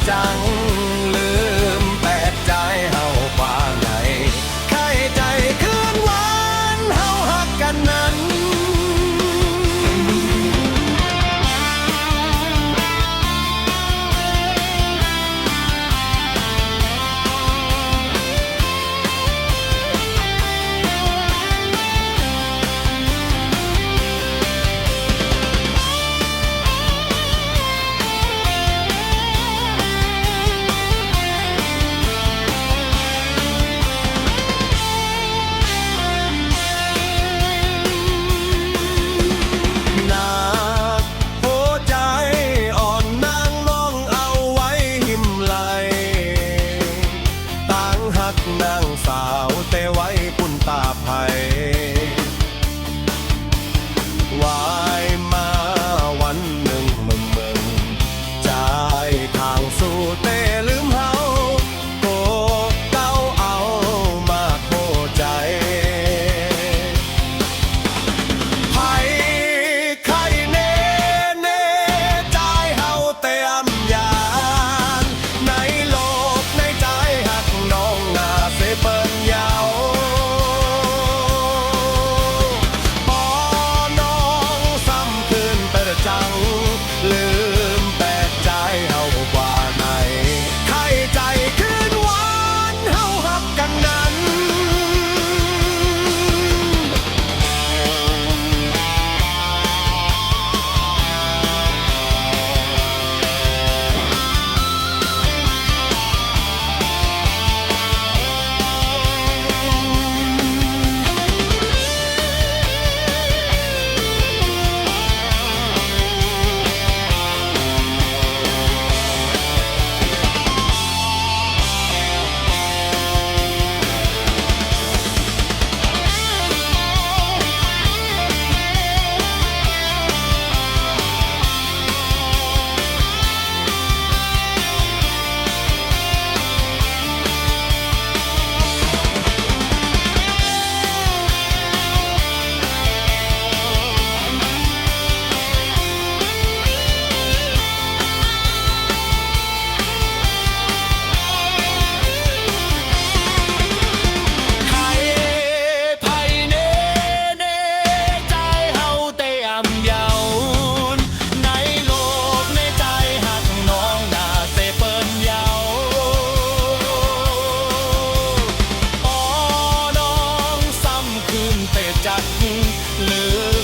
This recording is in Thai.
จังลืมแปดใจเฮาป่าไหนใครใจคืนหวานเฮาหักกันนั้น นางสาวแต่ไว้ปุ่นตาไผ่วายมาวันหนึ่งมึงใจทางสู่แต่ลืมเฮาโกเก้าเอามาโคใจไผ่ไข่เน่เน่ใจเฮาเต็มยานในโลกในใจหักน้องนาเสเปิ้นยาวพอน้องซ้ำคืนไปจังลืมแปลกใจเฮากว่าไหนใครใจคืนหวานเฮาหักกันนั้น ไข่ไผ่เน่เน่ใจเฮาเต็มเยาวในโลกในใจหักน้องนาเสเปิ้นยาวอ๋อน้องซ้ำคืนเตจัดลืม